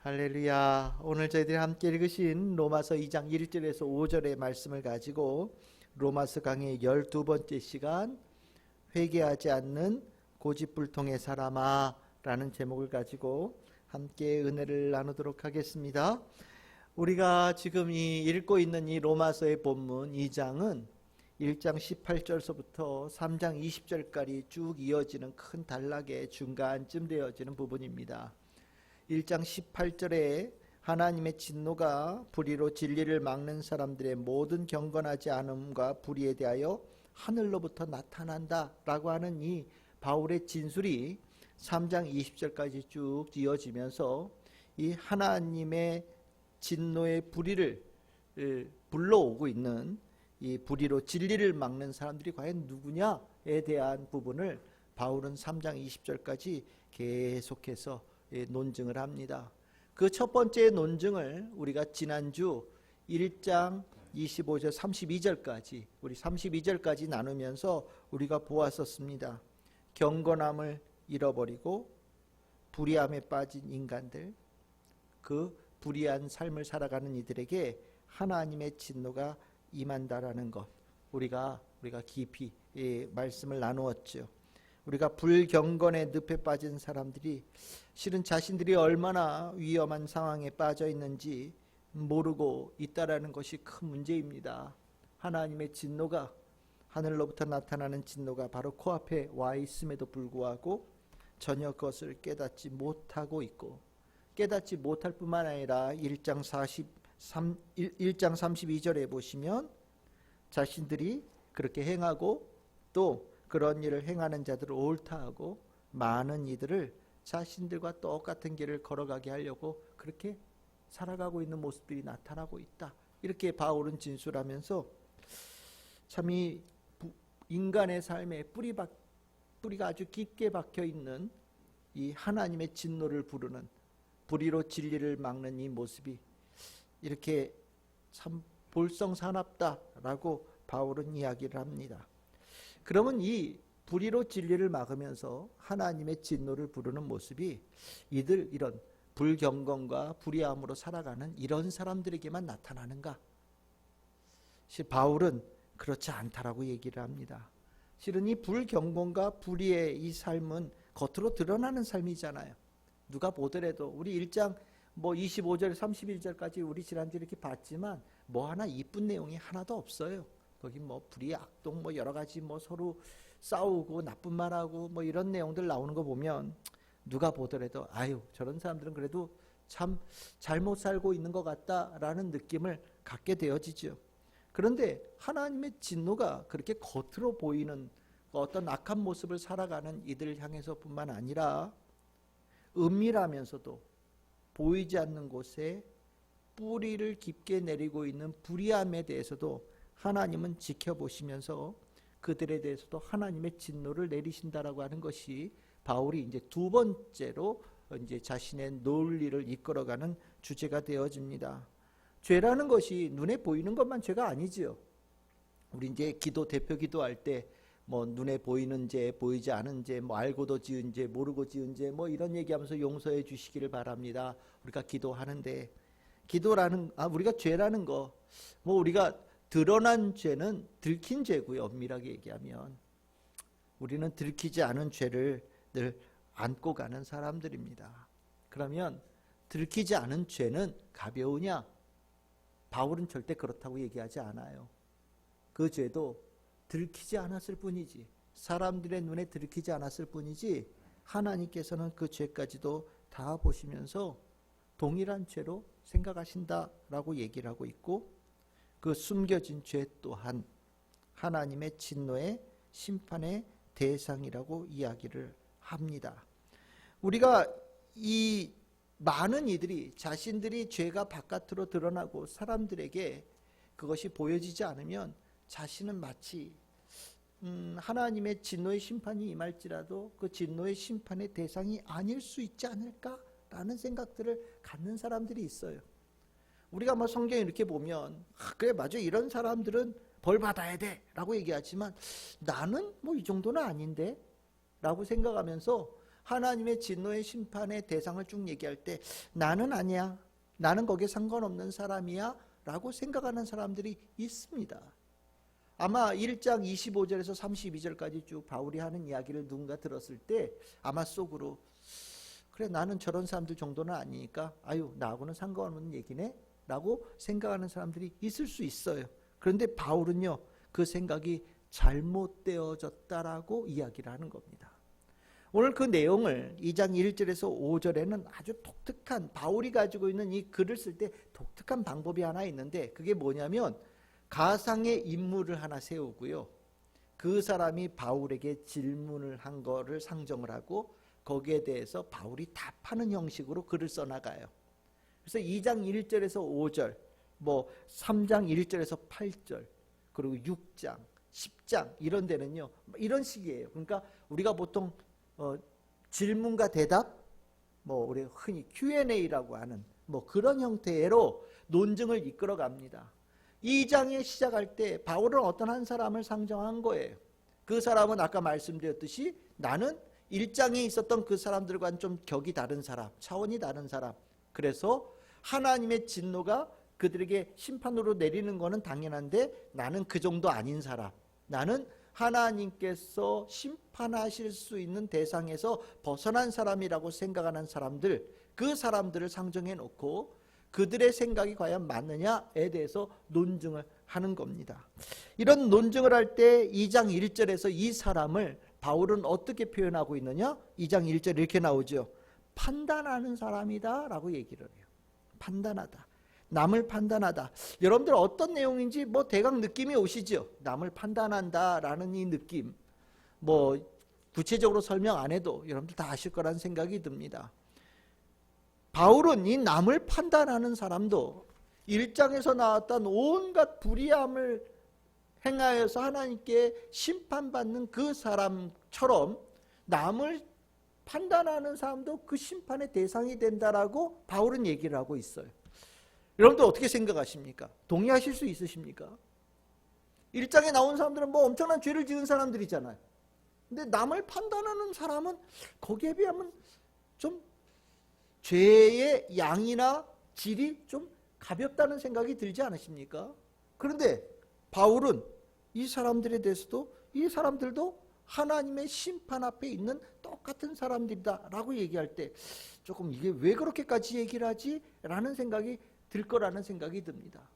할렐루야. 오늘 저희들이 함께 읽으신 로마서 2장 1절에서 5절의 말씀을 가지고 로마서 강의 12번째 시간, 회개하지 않는 고집불통의 사람아 라는 제목을 가지고 함께 은혜를 나누도록 하겠습니다. 우리가 지금 읽고 있는 이 로마서의 본문 2장은 1장 18절서부터 3장 20절까지 쭉 이어지는 큰 단락의 중간쯤 되어지는 부분입니다. 1장 18절에 하나님의 진노가 불의로 진리를 막는 사람들의 모든 경건하지 않음과 불의에 대하여 하늘로부터 나타난다 라고 하는 이 바울의 진술이 3장 20절까지 쭉 이어지면서 이 하나님의 진노의 불의를 불러오고 있는 이 불의로 진리를 막는 사람들이 과연 누구냐에 대한 부분을 바울은 3장 20절까지 계속해서 논증을 합니다. 그 첫 번째 논증을 우리가 지난주 1장 25절 32절까지 우리 32절까지 나누면서 우리가 보았었습니다. 경건함을 잃어버리고 불의함에 빠진 인간들, 그 불의한 삶을 살아가는 이들에게 하나님의 진노가 임한다라는 것, 우리가 깊이 말씀을 나누었죠. 우리가 불경건의 늪에 빠진 사람들이 실은 자신들이 얼마나 위험한 상황에 빠져 있는지 모르고 있다라는 것이 큰 문제입니다. 하나님의 진노가, 하늘로부터 나타나는 진노가 바로 코앞에 와 있음에도 불구하고 전혀 그것을 깨닫지 못하고 있고, 깨닫지 못할 뿐만 아니라 1장 32절에 보시면 자신들이 그렇게 행하고 또 그런 일을 행하는 자들을 옳다하고 많은 이들을 자신들과 똑같은 길을 걸어가게 하려고 그렇게 살아가고 있는 모습들이 나타나고 있다. 이렇게 바울은 진술하면서 참 이 인간의 삶에 뿌리가 아주 깊게 박혀 있는 이 하나님의 진노를 부르는, 불의로 진리를 막는 이 모습이 이렇게 참 볼썽사납다라고 바울은 이야기를 합니다. 그러면 이 불의로 진리를 막으면서 하나님의 진노를 부르는 모습이 이런 불경건과 불의함으로 살아가는 이런 사람들에게만 나타나는가? 바울은 그렇지 않다라고 얘기를 합니다. 실은 이 불경건과 불의의 이 삶은 겉으로 드러나는 삶이잖아요. 누가 보더라도 우리 1장 25절 31절까지 우리 지난주에 이렇게 봤지만 하나 이쁜 내용이 하나도 없어요. 거기 불의 악동 여러 가지 서로 싸우고 나쁜 말하고 이런 내용들 나오는 거 보면 누가 보더라도 아유, 저런 사람들은 그래도 참 잘못 살고 있는 것 같다라는 느낌을 갖게 되어지죠. 그런데 하나님의 진노가 그렇게 겉으로 보이는 어떤 악한 모습을 살아가는 이들을 향해서뿐만 아니라 은밀하면서도 보이지 않는 곳에 뿌리를 깊게 내리고 있는 불의함에 대해서도 하나님은 지켜보시면서 그들에 대해서도 하나님의 진노를 내리신다라고 하는 것이 바울이 이제 두 번째로 이제 자신의 논리를 이끌어가는 주제가 되어집니다. 죄라는 것이 눈에 보이는 것만 죄가 아니지요. 우리 이제 대표 기도할 때 눈에 보이는 죄, 보이지 않은 죄, 알고도 지은 죄, 모르고 지은 죄, 이런 얘기하면서 용서해 주시기를 바랍니다. 우리가 기도하는데, 우리가 죄라는 거, 우리가 드러난 죄는 들킨 죄고요. 엄밀하게 얘기하면 우리는 들키지 않은 죄를 늘 안고 가는 사람들입니다. 그러면 들키지 않은 죄는 가벼우냐? 바울은 절대 그렇다고 얘기하지 않아요. 그 죄도 들키지 않았을 뿐이지, 사람들의 눈에 들키지 않았을 뿐이지, 하나님께서는 그 죄까지도 다 보시면서 동일한 죄로 생각하신다라고 얘기를 하고 있고, 그 숨겨진 죄 또한 하나님의 진노의 심판의 대상이라고 이야기를 합니다. 우리가 이 많은 이들이 자신들이 죄가 바깥으로 드러나고 사람들에게 그것이 보여지지 않으면 자신은 마치 하나님의 진노의 심판이 임할지라도 그 진노의 심판의 대상이 아닐 수 있지 않을까라는 생각들을 갖는 사람들이 있어요. 우리가 성경에 이렇게 보면 그래 맞아, 이런 사람들은 벌 받아야 돼 라고 얘기하지만 나는 이 정도는 아닌데 라고 생각하면서 하나님의 진노의 심판의 대상을 쭉 얘기할 때 나는 아니야, 나는 거기에 상관없는 사람이야 라고 생각하는 사람들이 있습니다. 아마 1장 25절에서 32절까지 쭉 바울이 하는 이야기를 누군가 들었을 때 아마 속으로 그래, 나는 저런 사람들 정도는 아니니까 아유, 나하고는 상관없는 얘기네 라고 생각하는 사람들이 있을 수 있어요. 그런데 바울은요, 그 생각이 잘못되어졌다라고 이야기를 하는 겁니다. 오늘 그 내용을 2장 1절에서 5절에는 아주 독특한, 바울이 가지고 있는 이 글을 쓸 때 독특한 방법이 하나 있는데, 그게 뭐냐면 가상의 인물을 하나 세우고요, 그 사람이 바울에게 질문을 한 거를 상정을 하고 거기에 대해서 바울이 답하는 형식으로 글을 써나가요. 그래서 2장 1절에서 5절, 뭐 3장 1절에서 8절, 그리고 6장, 10장 이런 데는요, 이런 식이에요. 그러니까 우리가 보통 질문과 대답, 뭐 우리 흔히 Q&A라고 하는 뭐 그런 형태로 논증을 이끌어 갑니다. 2장에 시작할 때 바울은 어떤 한 사람을 상정한 거예요. 그 사람은 아까 말씀드렸듯이 나는 1장에 있었던 그 사람들과는 좀 격이 다른 사람, 차원이 다른 사람. 그래서 하나님의 진노가 그들에게 심판으로 내리는 것은 당연한데 나는 그 정도 아닌 사람, 나는 하나님께서 심판하실 수 있는 대상에서 벗어난 사람이라고 생각하는 사람들, 그 사람들을 상정해 놓고 그들의 생각이 과연 맞느냐에 대해서 논증을 하는 겁니다. 이런 논증을 할 때 2장 1절에서 이 사람을 바울은 어떻게 표현하고 있느냐? 2장 1절 이렇게 나오죠. 판단하는 사람이다 라고 얘기를 해요. 판단하다, 남을 판단하다. 여러분들 어떤 내용인지 뭐 대강 느낌이 오시죠? 남을 판단한다 라는 이 느낌, 뭐 구체적으로 설명 안 해도 여러분들 다 아실 거라는 생각이 듭니다. 바울은 이 남을 판단하는 사람도 1장에서 나왔던 온갖 불의함을 행하여서 하나님께 심판받는 그 사람처럼 남을 판단하는 사람도 그 심판의 대상이 된다라고 바울은 얘기를 하고 있어요. 여러분들 어떻게 생각하십니까? 동의하실 수 있으십니까? 1장에 나온 사람들은 뭐 엄청난 죄를 지은 사람들이잖아요. 근데 남을 판단하는 사람은 거기에 비하면 좀 죄의 양이나 질이 좀 가볍다는 생각이 들지 않으십니까? 그런데 바울은 이 사람들에 대해서도 이 사람들도 하나님의 심판 앞에 있는 똑같은 사람들이다 라고 얘기할 때 조금 이게 왜 그렇게까지 얘기를 하지? 라는 생각이 들 거라는 생각이 듭니다.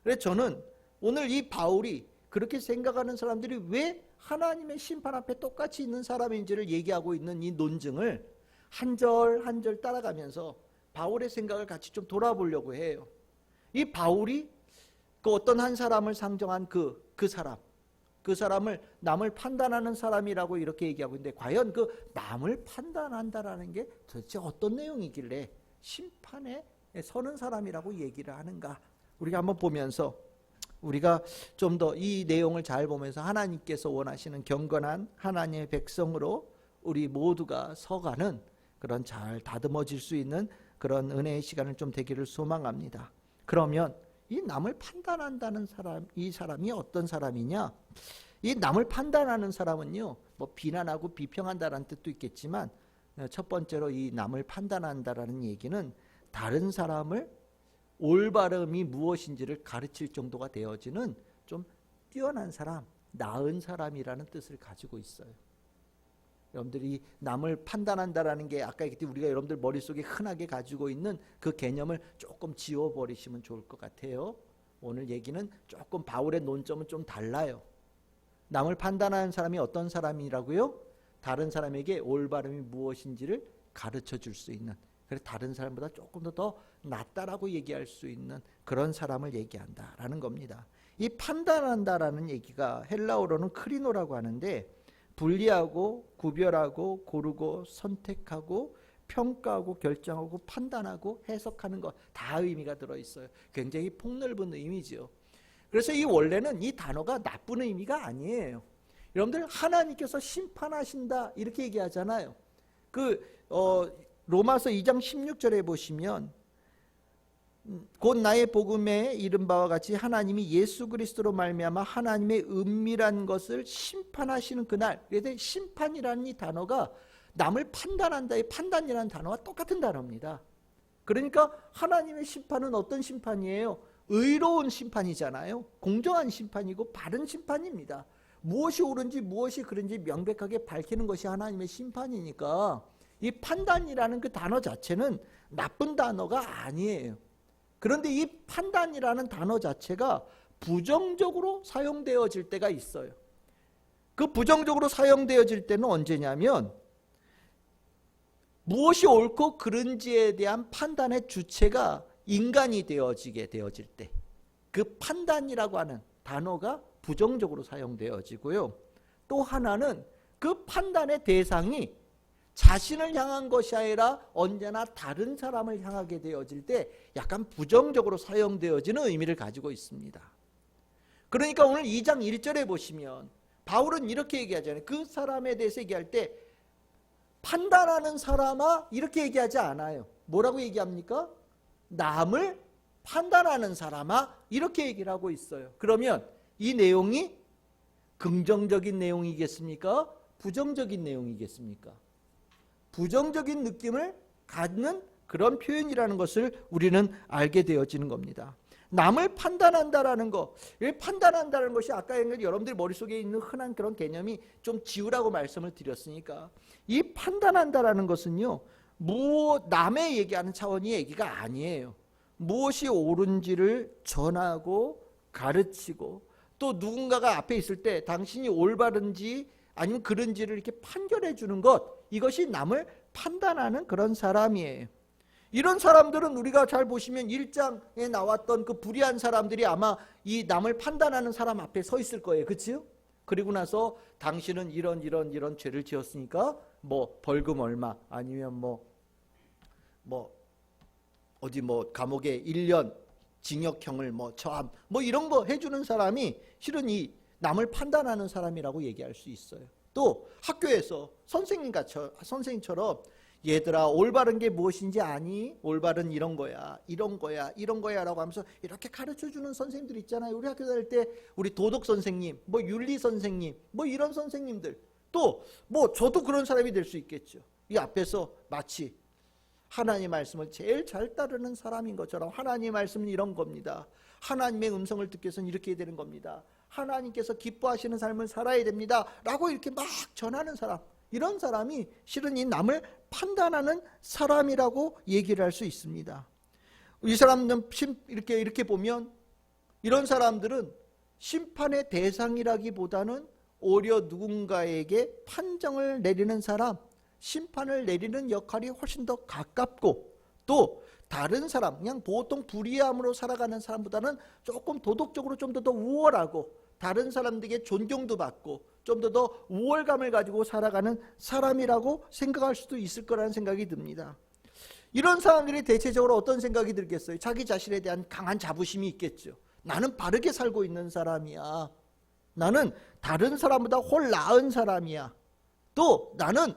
그래서 저는 오늘 이 바울이 그렇게 생각하는 사람들이 왜 하나님의 심판 앞에 똑같이 있는 사람인지를 얘기하고 있는 이 논증을 한 절 한 절 따라가면서 바울의 생각을 같이 좀 돌아보려고 해요. 이 바울이 그 어떤 한 사람을 상정한 그 사람을 남을 판단하는 사람이라고 이렇게 얘기하고 있는데, 과연 그 남을 판단한다라는 게 도대체 어떤 내용이길래 심판에 서는 사람이라고 얘기를 하는가? 우리가 한번 보면서 우리가 좀 더 이 내용을 잘 보면서 하나님께서 원하시는 경건한 하나님의 백성으로 우리 모두가 서가는 그런 잘 다듬어질 수 있는 그런 은혜의 시간을 좀 되기를 소망합니다. 그러면 이 남을 판단한다는 사람, 이 사람이 어떤 사람이냐? 이 남을 판단하는 사람은요, 뭐 비난하고 비평한다라는 뜻도 있겠지만, 첫 번째로 이 남을 판단한다라는 얘기는 다른 사람을 올바름이 무엇인지를 가르칠 정도가 되어지는 좀 뛰어난 사람, 나은 사람이라는 뜻을 가지고 있어요. 여러분들이 남을 판단한다라는 게 아까 얘기했듯이 우리가 여러분들 머릿속에 흔하게 가지고 있는 그 개념을 조금 지워버리시면 좋을 것 같아요. 오늘 얘기는 조금 바울의 논점은 좀 달라요. 남을 판단하는 사람이 어떤 사람이라고요? 다른 사람에게 올바름이 무엇인지를 가르쳐 줄 수 있는, 그래서 다른 사람보다 조금 더 낫다라고 얘기할 수 있는 그런 사람을 얘기한다라는 겁니다. 이 판단한다라는 얘기가 헬라어로는 크리노라고 하는데, 분리하고 구별하고 고르고 선택하고 평가하고 결정하고 판단하고 해석하는 것 다 의미가 들어있어요. 굉장히 폭넓은 의미죠. 그래서 이 원래는 이 단어가 나쁜 의미가 아니에요. 여러분들 하나님께서 심판하신다 이렇게 얘기하잖아요. 로마서 2장 16절에 보시면 곧 나의 복음에 이른 바와 같이 하나님이 예수 그리스도로 말미암아 하나님의 은밀한 것을 심판하시는 그날. 그래서 심판이라는 이 단어가 남을 판단한다. 이 판단이라는 단어와 똑같은 단어입니다. 그러니까 하나님의 심판은 어떤 심판이에요? 의로운 심판이잖아요. 공정한 심판이고 바른 심판입니다. 무엇이 옳은지 무엇이 그른지 명백하게 밝히는 것이 하나님의 심판이니까 이 판단이라는 그 단어 자체는 나쁜 단어가 아니에요. 그런데 이 판단이라는 단어 자체가 부정적으로 사용되어질 때가 있어요. 그 부정적으로 사용되어질 때는 언제냐면 무엇이 옳고 그른지에 대한 판단의 주체가 인간이 되어지게 되어질 때 그 판단이라고 하는 단어가 부정적으로 사용되어지고요. 또 하나는 그 판단의 대상이 자신을 향한 것이 아니라 언제나 다른 사람을 향하게 되어질 때 약간 부정적으로 사용되어지는 의미를 가지고 있습니다. 그러니까 오늘 2장 1절에 보시면 바울은 이렇게 얘기하잖아요. 그 사람에 대해서 얘기할 때 판단하는 사람아 이렇게 얘기하지 않아요. 뭐라고 얘기합니까? 남을 판단하는 사람아 이렇게 얘기를 하고 있어요. 그러면 이 내용이 긍정적인 내용이겠습니까? 부정적인 내용이겠습니까? 부정적인 느낌을 갖는 그런 표현이라는 것을 우리는 알게 되어지는 겁니다. 남을 판단한다라는 거, 판단한다는 것이 아까 여러분들 머릿속에 있는 흔한 그런 개념이 좀 지우라고 말씀을 드렸으니까 이 판단한다라는 것은요 남의 얘기하는 차원의 얘기가 아니에요. 무엇이 옳은지를 전하고 가르치고 또 누군가가 앞에 있을 때 당신이 올바른지 아니면 그른지를 이렇게 판결해 주는 것, 이것이 남을 판단하는 그런 사람이에요. 이런 사람들은 우리가 잘 보시면 1장에 나왔던 그 불의한 사람들이 아마 이 남을 판단하는 사람 앞에 서 있을 거예요. 그렇죠? 그리고 나서 당신은 이런 죄를 지었으니까 뭐 벌금 얼마 아니면 어디 감옥에 1년 징역형을 처함 이런 거 해주는 사람이 실은 이 남을 판단하는 사람이라고 얘기할 수 있어요. 또 학교에서 선생님처럼 얘들아 올바른 게 무엇인지 아니? 올바른 이런 거야 라고 하면서 이렇게 가르쳐주는 선생님들 있잖아요. 우리 학교 다닐 때 우리 도덕 선생님, 윤리 선생님, 이런 선생님들 또 저도 그런 사람이 될 수 있겠죠. 이 앞에서 마치 하나님의 말씀을 제일 잘 따르는 사람인 것처럼 하나님의 말씀은 이런 겁니다. 하나님의 음성을 듣기 위해서는 이렇게 해야 되는 겁니다. 하나님께서 기뻐하시는 삶을 살아야 됩니다 라고 이렇게 막 전하는 사람, 이런 사람이 실은 이 남을 판단하는 사람이라고 얘기를 할 수 있습니다. 이 사람들은 이렇게 보면 이런 사람들은 심판의 대상이라기보다는 오히려 누군가에게 판정을 내리는 사람, 심판을 내리는 역할이 훨씬 더 가깝고 또 다른 사람, 그냥 보통 불의함으로 살아가는 사람보다는 조금 도덕적으로 좀 더 우월하고 다른 사람들에게 존경도 받고 좀 더 우월감을 가지고 살아가는 사람이라고 생각할 수도 있을 거라는 생각이 듭니다. 이런 사람들이 대체적으로 어떤 생각이 들겠어요? 자기 자신에 대한 강한 자부심이 있겠죠. 나는 바르게 살고 있는 사람이야. 나는 다른 사람보다 훨 나은 사람이야. 또 나는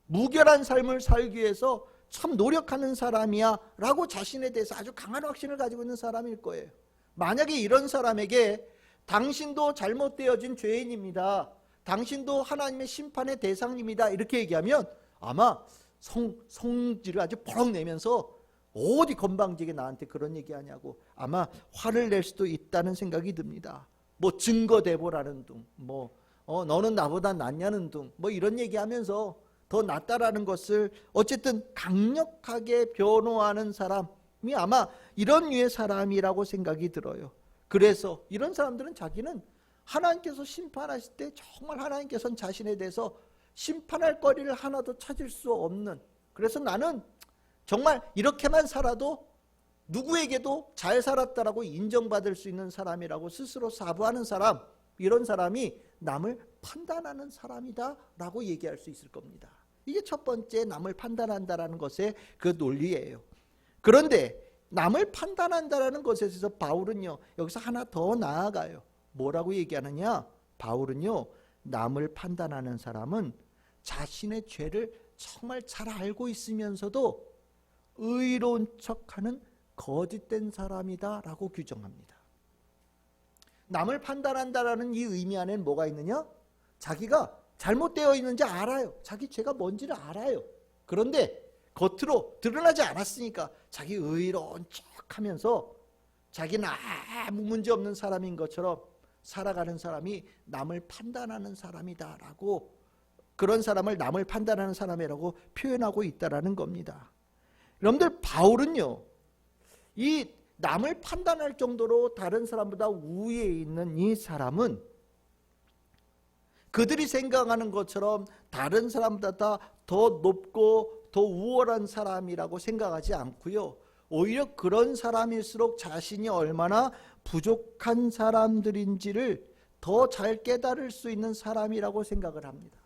무결한 삶을 살기 위해서 참 노력하는 사람이야 라고 자신에 대해서 아주 강한 확신을 가지고 있는 사람일 거예요. 만약에 이런 사람에게 당신도 잘못되어진 죄인입니다, 당신도 하나님의 심판의 대상입니다 이렇게 얘기하면 아마 성질을 아주 버럭 내면서 어디 건방지게 나한테 그런 얘기하냐고 아마 화를 낼 수도 있다는 생각이 듭니다. 증거 대보라는 둥, 너는 나보다 낫냐는 둥, 이런 얘기하면서 더 낫다라는 것을 어쨌든 강력하게 변호하는 사람이 아마 이런 류의 사람이라고 생각이 들어요. 그래서 이런 사람들은 자기는 하나님께서 심판하실 때 정말 하나님께서는 자신에 대해서 심판할 거리를 하나도 찾을 수 없는, 그래서 나는 정말 이렇게만 살아도 누구에게도 잘 살았다라고 인정받을 수 있는 사람이라고 스스로 사부하는 사람, 이런 사람이 남을 판단하는 사람이다 라고 얘기할 수 있을 겁니다. 이게 첫 번째 남을 판단한다라는 것의 그 논리예요. 그런데 남을 판단한다라는 것에 있어서 바울은요 여기서 하나 더 나아가요. 뭐라고 얘기하느냐? 바울은요 남을 판단하는 사람은 자신의 죄를 정말 잘 알고 있으면서도 의로운 척하는 거짓된 사람이다 라고 규정합니다. 남을 판단한다라는 이 의미 안에는 뭐가 있느냐? 자기가 잘못되어 있는지 알아요. 자기 죄가 뭔지를 알아요. 그런데 겉으로 드러나지 않았으니까 자기 의로운 척하면서 자기는 아무 문제 없는 사람인 것처럼 살아가는 사람이 남을 판단하는 사람이다라고, 그런 사람을 남을 판단하는 사람이라고 표현하고 있다라는 겁니다. 여러분들, 바울은요, 이 남을 판단할 정도로 다른 사람보다 우위에 있는 이 사람은 그들이 생각하는 것처럼 다른 사람보다 더 높고 더 우월한 사람이라고 생각하지 않고요, 오히려 그런 사람일수록 자신이 얼마나 부족한 사람들인지를 더 잘 깨달을 수 있는 사람이라고 생각을 합니다.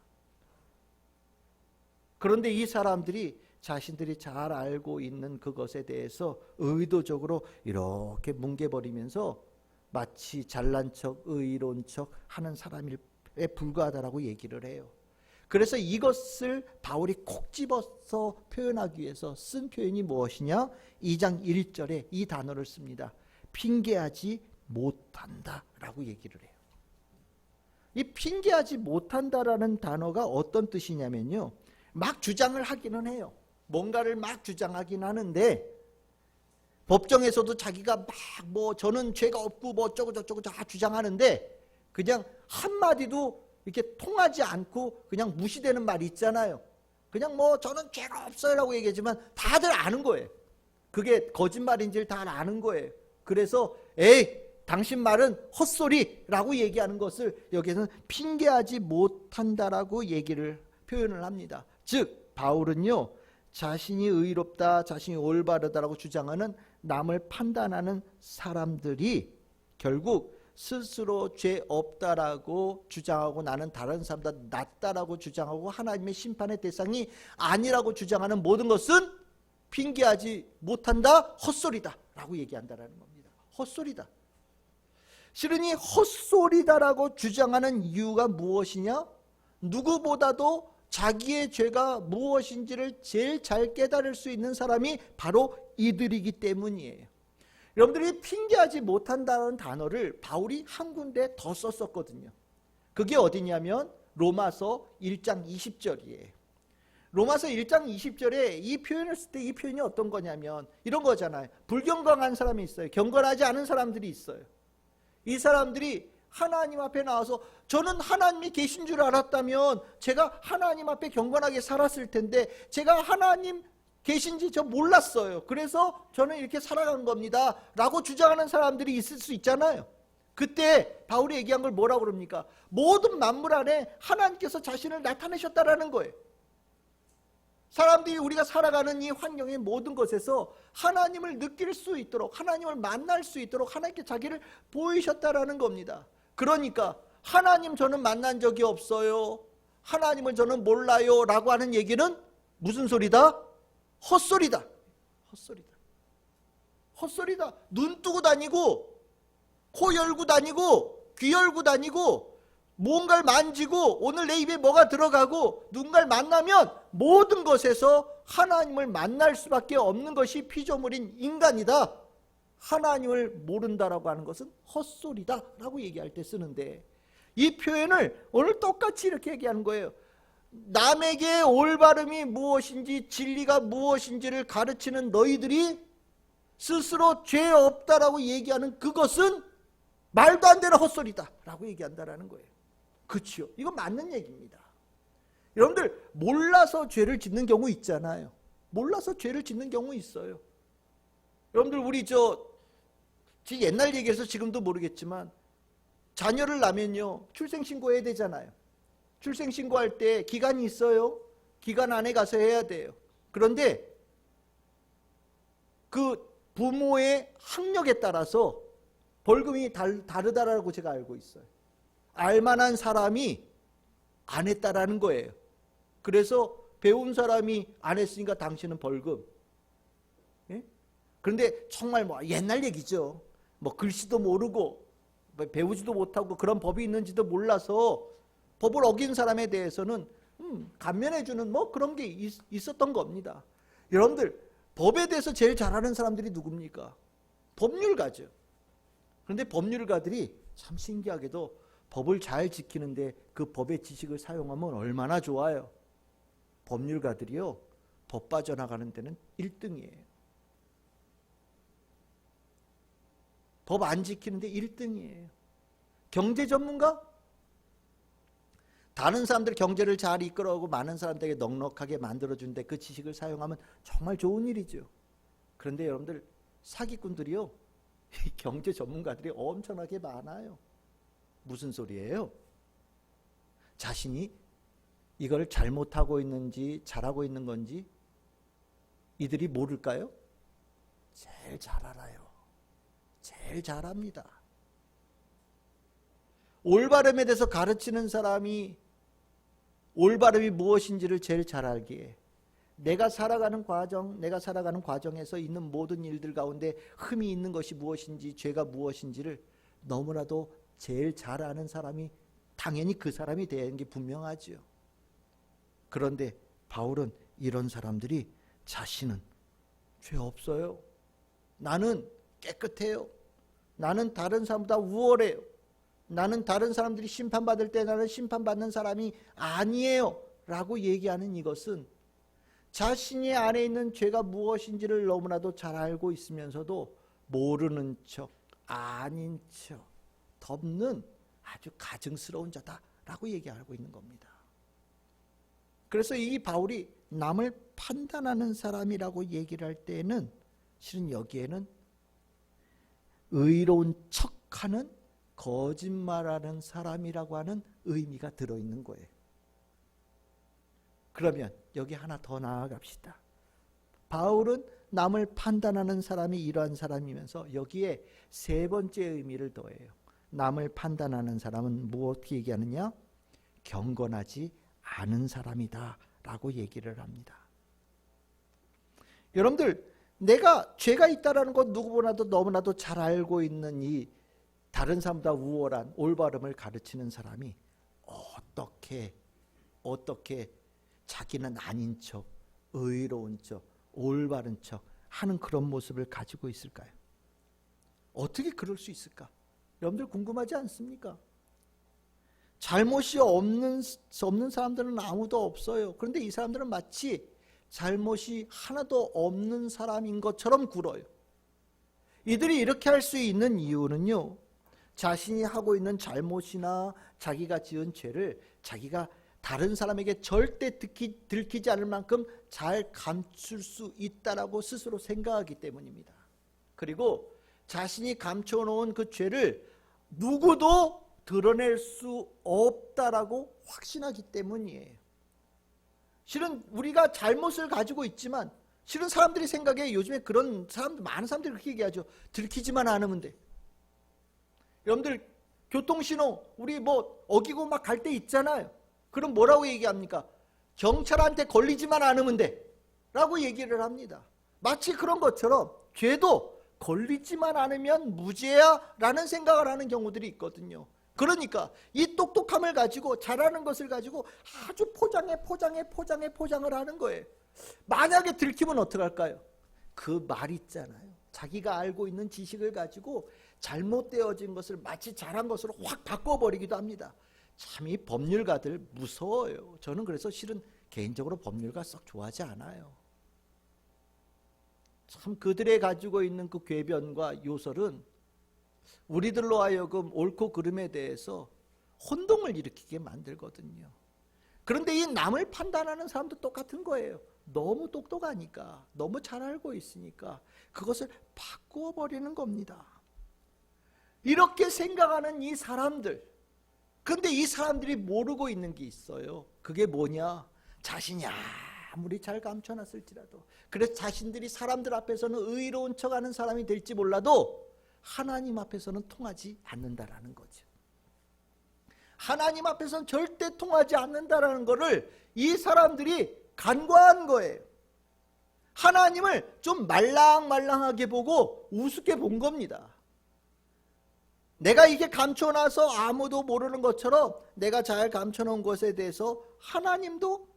그런데 이 사람들이 자신들이 잘 알고 있는 그것에 대해서 의도적으로 이렇게 뭉개버리면서 마치 잘난 척, 의로운 척 하는 사람에 불과하다라고 얘기를 해요. 그래서 이것을 바울이 콕 집어서 표현하기 위해서 쓴 표현이 무엇이냐? 2장 1절에 이 단어를 씁니다. 핑계하지 못한다라고 얘기를 해요. 이 핑계하지 못한다라는 단어가 어떤 뜻이냐면요, 막 주장을 하기는 해요. 뭔가를 막 주장하긴 하는데, 법정에서도 자기가 막 뭐 저는 죄가 없고 뭐 어쩌고 저쩌고 다 주장하는데, 그냥 한마디도 이렇게 통하지 않고 그냥 무시되는 말이 있잖아요. 그냥 뭐 저는 죄가 없어요라고 얘기하지만 다들 아는 거예요. 그게 거짓말인지를 다 아는 거예요. 그래서 에이, 당신 말은 헛소리라고 얘기하는 것을 여기서는 핑계하지 못한다라고 표현을 합니다. 즉 바울은요, 자신이 의롭다, 자신이 올바르다라고 주장하는 남을 판단하는 사람들이 결국 스스로 죄 없다라고 주장하고 나는 다른 사람보다 낫다라고 주장하고 하나님의 심판의 대상이 아니라고 주장하는 모든 것은 핑계하지 못한다, 헛소리다 라고 얘기한다라는 겁니다. 헛소리다. 실은 이 헛소리다라고 주장하는 이유가 무엇이냐? 누구보다도 자기의 죄가 무엇인지를 제일 잘 깨달을 수 있는 사람이 바로 이들이기 때문이에요. 여러분들이 핑계하지 못한다는 단어를 바울이 한 군데 더 썼었거든요. 그게 어디냐면 로마서 1장 20절이에요. 로마서 1장 20절에 이 표현을 쓸 때 이 표현이 어떤 거냐면 이런 거잖아요. 불경건한 사람이 있어요. 경건하지 않은 사람들이 있어요. 이 사람들이 하나님 앞에 나와서 저는 하나님이 계신 줄 알았다면 제가 하나님 앞에 경건하게 살았을 텐데 제가 하나님 계신지 저 몰랐어요. 그래서 저는 이렇게 살아간 겁니다 라고 주장하는 사람들이 있을 수 있잖아요. 그때 바울이 얘기한 걸 뭐라고 그럽니까? 모든 만물 안에 하나님께서 자신을 나타내셨다라는 거예요. 사람들이 우리가 살아가는 이 환경의 모든 것에서 하나님을 느낄 수 있도록, 하나님을 만날 수 있도록 하나님께 자기를 보이셨다라는 겁니다. 그러니까 하나님 저는 만난 적이 없어요, 하나님을 저는 몰라요 라고 하는 얘기는 무슨 소리다? 헛소리다. 헛소리다. 헛소리다. 눈 뜨고 다니고 코 열고 다니고 귀 열고 다니고 뭔가를 만지고 오늘 내 입에 뭐가 들어가고 누군가를 만나면 모든 것에서 하나님을 만날 수밖에 없는 것이 피조물인 인간이다. 하나님을 모른다라고 하는 것은 헛소리다 라고 얘기할 때 쓰는데, 이 표현을 오늘 똑같이 이렇게 얘기하는 거예요. 남에게 올바름이 무엇인지 진리가 무엇인지를 가르치는 너희들이 스스로 죄 없다라고 얘기하는 그것은 말도 안 되는 헛소리다 라고 얘기한다라는 거예요. 그렇죠? 이건 맞는 얘기입니다. 여러분들 몰라서 죄를 짓는 경우 있잖아요. 몰라서 죄를 짓는 경우 있어요. 여러분들 우리 옛날 얘기해서 지금도 모르겠지만 자녀를 낳으면요 출생신고해야 되잖아요. 출생신고할 때 기간이 있어요. 기간 안에 가서 해야 돼요. 그런데 그 부모의 학력에 따라서 벌금이 다르다라고 제가 알고 있어요. 알만한 사람이 안 했다라는 거예요. 그래서 배운 사람이 안 했으니까 당신은 벌금. 예? 그런데 정말 뭐 옛날 얘기죠. 뭐 글씨도 모르고 배우지도 못하고 그런 법이 있는지도 몰라서 법을 어긴 사람에 대해서는 감면해주는 뭐 그런 게 있었던 겁니다. 여러분들 법에 대해서 제일 잘 아는 사람들이 누굽니까? 법률가죠. 그런데 법률가들이 참 신기하게도 법을 잘 지키는데 그 법의 지식을 사용하면 얼마나 좋아요. 법률가들이요, 법 빠져나가는 데는 1등이에요. 법 안 지키는데 1등이에요. 경제 전문가? 다른 사람들 경제를 잘 이끌어오고 많은 사람들에게 넉넉하게 만들어주는데 그 지식을 사용하면 정말 좋은 일이죠. 그런데 여러분들, 사기꾼들이요, 경제 전문가들이 엄청나게 많아요. 무슨 소리예요? 자신이 이걸 잘못하고 있는지 잘하고 있는 건지 이들이 모를까요? 제일 잘 알아요. 제일 잘 압니다. 올바름에 대해서 가르치는 사람이 올바름이 무엇인지를 제일 잘 알기에 내가 살아가는 과정에서 있는 모든 일들 가운데 흠이 있는 것이 무엇인지 죄가 무엇인지를 너무나도 제일 잘 아는 사람이 당연히 그 사람이 되는 게 분명하지요. 그런데 바울은 이런 사람들이 자신은 죄 없어요. 나는 깨끗해요. 나는 다른 사람보다 우월해요. 나는 다른 사람들이 심판받을 때 나는 심판받는 사람이 아니에요 라고 얘기하는 이것은 자신이 안에 있는 죄가 무엇인지를 너무나도 잘 알고 있으면서도 모르는 척, 아닌 척, 덮는 아주 가증스러운 자다라고 얘기하고 있는 겁니다. 그래서 이 바울이 남을 판단하는 사람이라고 얘기를 할 때에는 실은 여기에는 의로운 척하는 거짓말하는 사람이라고 하는 의미가 들어있는 거예요. 그러면 여기 하나 더 나아갑시다. 바울은 남을 판단하는 사람이 이러한 사람이면서 여기에 세 번째 의미를 더해요. 남을 판단하는 사람은 무엇을 얘기하느냐? 경건하지 않은 사람이다 라고 얘기를 합니다. 여러분들, 내가 죄가 있다는 것 누구보다도 너무나도 잘 알고 있는 이 다른 사람보다 우월한 올바름을 가르치는 사람이 어떻게 자기는 아닌 척, 의로운 척, 올바른 척 하는 그런 모습을 가지고 있을까요? 어떻게 그럴 수 있을까? 여러분들 궁금하지 않습니까? 잘못이 없는 사람들은 아무도 없어요. 그런데 이 사람들은 마치 잘못이 하나도 없는 사람인 것처럼 굴어요. 이들이 이렇게 할 수 있는 이유는요, 자신이 하고 있는 잘못이나 자기가 지은 죄를 자기가 다른 사람에게 절대 들키지 않을 만큼 잘 감출 수 있다라고 스스로 생각하기 때문입니다. 그리고 자신이 감춰놓은 그 죄를 누구도 드러낼 수 없다라고 확신하기 때문이에요. 실은 우리가 잘못을 가지고 있지만 실은 사람들이 생각해, 요즘에 그런 사람들, 많은 사람들이 그렇게 얘기하죠. 들키지만 않으면 돼. 여러분들 교통신호 우리 뭐 어기고 막 갈 때 있잖아요. 그럼 뭐라고 얘기합니까? 경찰한테 걸리지만 않으면 돼 라고 얘기를 합니다. 마치 그런 것처럼 죄도 걸리지만 않으면 무죄야 라는 생각을 하는 경우들이 있거든요. 그러니까 이 똑똑함을 가지고, 잘하는 것을 가지고 아주 포장을 하는 거예요. 만약에 들키면 어떡할까요? 그 말 있잖아요. 자기가 알고 있는 지식을 가지고 잘못되어진 것을 마치 잘한 것으로 확 바꿔버리기도 합니다. 참 이 법률가들 무서워요. 저는 그래서 실은 개인적으로 법률가 썩 좋아하지 않아요. 참 그들의 가지고 있는 그 궤변과 요설은 우리들로 하여금 옳고 그름에 대해서 혼동을 일으키게 만들거든요. 그런데 이 남을 판단하는 사람도 똑같은 거예요. 너무 똑똑하니까, 너무 잘 알고 있으니까 그것을 바꾸어 버리는 겁니다. 이렇게 생각하는 이 사람들, 근데 이 사람들이 모르고 있는 게 있어요. 그게 뭐냐? 자신이 아무리 잘 감춰놨을지라도, 그래서 자신들이 사람들 앞에서는 의로운 척하는 사람이 될지 몰라도 하나님 앞에서는 통하지 않는다라는 거죠. 하나님 앞에서는 절대 통하지 않는다라는 것을 이 사람들이 간과한 거예요. 하나님을 좀 말랑말랑하게 보고 우습게 본 겁니다. 내가 이게 감춰놔서 아무도 모르는 것처럼 내가 잘 감춰놓은 것에 대해서 하나님도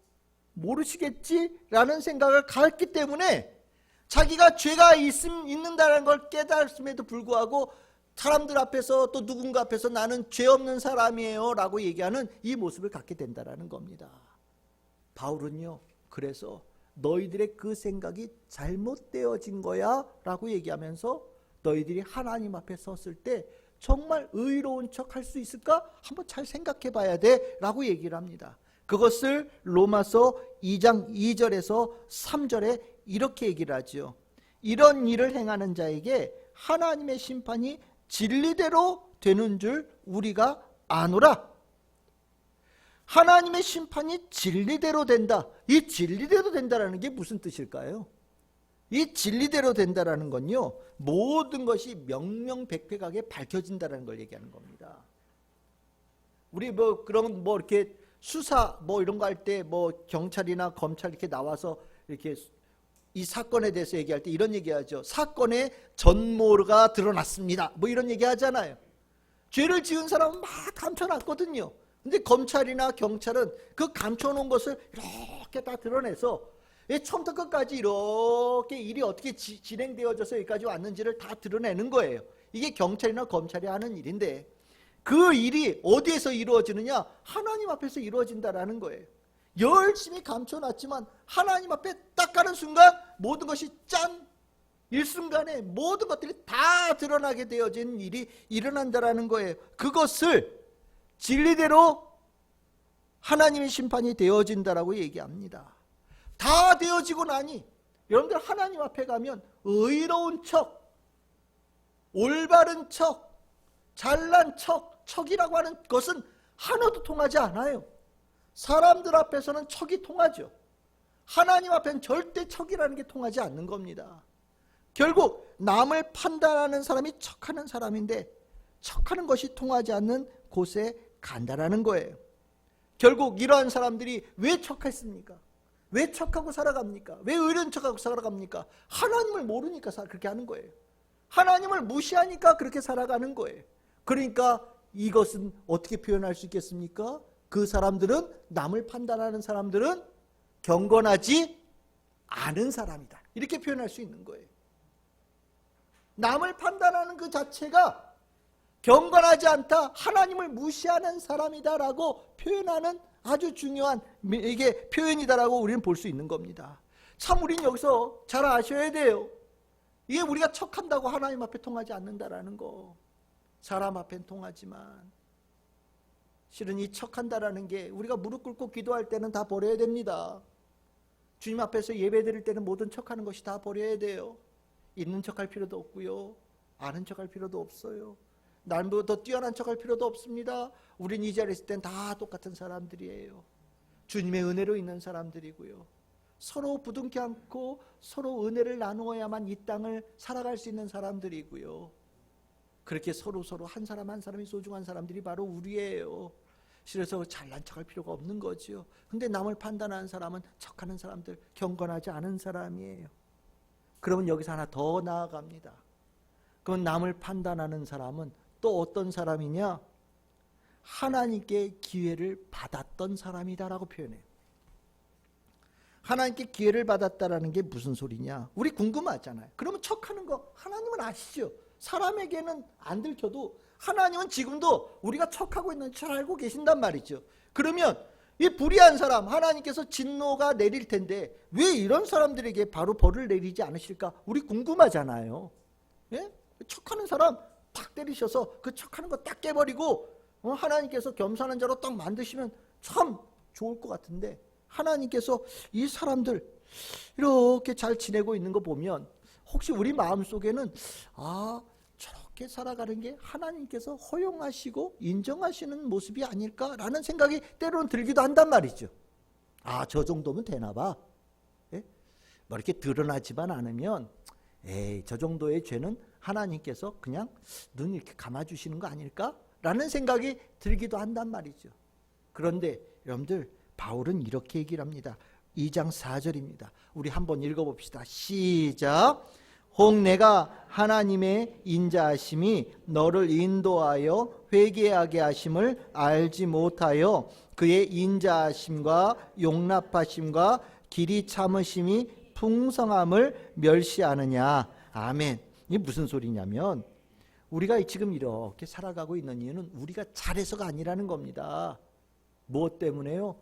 모르시겠지라는 생각을 갖기 때문에 자기가 죄가 있는다는 걸 깨달음에도 불구하고 사람들 앞에서 또 누군가 앞에서 나는 죄 없는 사람이에요 라고 얘기하는 이 모습을 갖게 된다는 겁니다. 바울은요, 그래서 너희들의 그 생각이 잘못되어진 거야 라고 얘기하면서 너희들이 하나님 앞에 섰을 때 정말 의로운 척 할 수 있을까? 한번 잘 생각해 봐야 돼 라고 얘기를 합니다. 그것을 로마서 2장 2절에서 3절에 이렇게 얘기를 하죠. 이런 일을 행하는 자에게 하나님의 심판이 진리대로 되는 줄 우리가 아노라. 하나님의 심판이 진리대로 된다. 이 진리대로 된다는 게 무슨 뜻일까요? 이 진리대로 된다는 건요, 모든 것이 명명백백하게 밝혀진다는 걸 얘기하는 겁니다. 우리 그런 이렇게 수사 이런 거 할 때 경찰이나 검찰 이렇게 나와서 이렇게 이 사건에 대해서 얘기할 때 이런 얘기하죠. 사건의 전모가 드러났습니다. 이런 얘기 하잖아요. 죄를 지은 사람은 막 감춰놨거든요. 근데 검찰이나 경찰은 그 감춰놓은 것을 이렇게 다 드러내서 처음부터 끝까지 이렇게 일이 어떻게 진행되어져서 여기까지 왔는지를 다 드러내는 거예요. 이게 경찰이나 검찰이 하는 일인데, 그 일이 어디에서 이루어지느냐? 하나님 앞에서 이루어진다라는 거예요. 열심히 감춰놨지만 하나님 앞에 딱 가는 순간 모든 것이 짠! 일순간에 모든 것들이 다 드러나게 되어진 일이 일어난다라는 거예요. 그것을 진리대로 하나님의 심판이 되어진다라고 얘기합니다. 다 되어지고 나니 여러분들 하나님 앞에 가면 의로운 척, 올바른 척, 잘난 척이라고 하는 것은 하나도 통하지 않아요. 사람들 앞에서는 척이 통하죠. 하나님 앞에는 절대 척이라는 게 통하지 않는 겁니다. 결국 남을 판단하는 사람이 척하는 사람인데, 척하는 것이 통하지 않는 곳에 간다라는 거예요. 결국 이러한 사람들이 왜 척했습니까? 왜 척하고 살아갑니까? 왜 의로운 척하고 살아갑니까? 하나님을 모르니까 그렇게 하는 거예요. 하나님을 무시하니까 그렇게 살아가는 거예요. 그러니까 이것은 어떻게 표현할 수 있겠습니까? 그 사람들은, 남을 판단하는 사람들은 경건하지 않은 사람이다, 이렇게 표현할 수 있는 거예요. 남을 판단하는 그 자체가 경건하지 않다, 하나님을 무시하는 사람이다라고 표현하는 아주 중요한 이게 표현이다라고 우리는 볼 수 있는 겁니다. 참 우리는 여기서 잘 아셔야 돼요. 이게 우리가 척한다고 하나님 앞에 통하지 않는다라는 거. 사람 앞엔 통하지만 실은 이 척한다라는 게 우리가 무릎 꿇고 기도할 때는 다 버려야 됩니다. 주님 앞에서 예배 드릴 때는 모든 척하는 것이 다 버려야 돼요. 있는 척할 필요도 없고요, 아는 척할 필요도 없어요. 남보다 더 뛰어난 척할 필요도 없습니다. 우린 이 자리에 있을 땐 다 똑같은 사람들이에요. 주님의 은혜로 있는 사람들이고요. 서로 부둥켜 안고 서로 은혜를 나누어야만 이 땅을 살아갈 수 있는 사람들이고요. 그렇게 서로 한 사람 한 사람이 소중한 사람들이 바로 우리예요. 그래서 잘난 척할 필요가 없는 거죠. 근데 남을 판단하는 사람은 척하는 사람들, 경건하지 않은 사람이에요. 그러면 여기서 하나 더 나아갑니다. 그럼 남을 판단하는 사람은 또 어떤 사람이냐? 하나님께 기회를 받았던 사람이다라고 표현해요. 하나님께 기회를 받았다라는 게 무슨 소리냐? 우리 궁금하잖아요. 그러면 척하는 거 하나님은 아시죠? 사람에게는 안 들켜도 하나님은 지금도 우리가 척하고 있는 줄 알고 계신단 말이죠. 그러면 이 불의한 사람, 하나님께서 진노가 내릴 텐데 왜 이런 사람들에게 바로 벌을 내리지 않으실까? 우리 궁금하잖아요. 예? 척하는 사람 탁 때리셔서 그 척하는 거 딱 깨버리고 하나님께서 겸손한 자로 딱 만드시면 참 좋을 것 같은데, 하나님께서 이 사람들 이렇게 잘 지내고 있는 거 보면 혹시 우리 마음속에는 저렇게 살아가는 게 하나님께서 허용하시고 인정하시는 모습이 아닐까라는 생각이 때로는 들기도 한단 말이죠. 저 정도면 되나 봐. 예? 이렇게 드러나지만 않으면 저 정도의 죄는 하나님께서 그냥 눈 이렇게 감아주시는 거 아닐까라는 생각이 들기도 한단 말이죠. 그런데 여러분들, 바울은 이렇게 얘기를 합니다. 2장 4절입니다. 우리 한번 읽어봅시다. 시작. 혹 내가 하나님의 인자하심이 너를 인도하여 회개하게 하심을 알지 못하여 그의 인자하심과 용납하심과 길이 참으심이 풍성함을 멸시하느냐. 아멘. 이게 무슨 소리냐면, 우리가 지금 이렇게 살아가고 있는 이유는 우리가 잘해서가 아니라는 겁니다. 무엇 때문에요?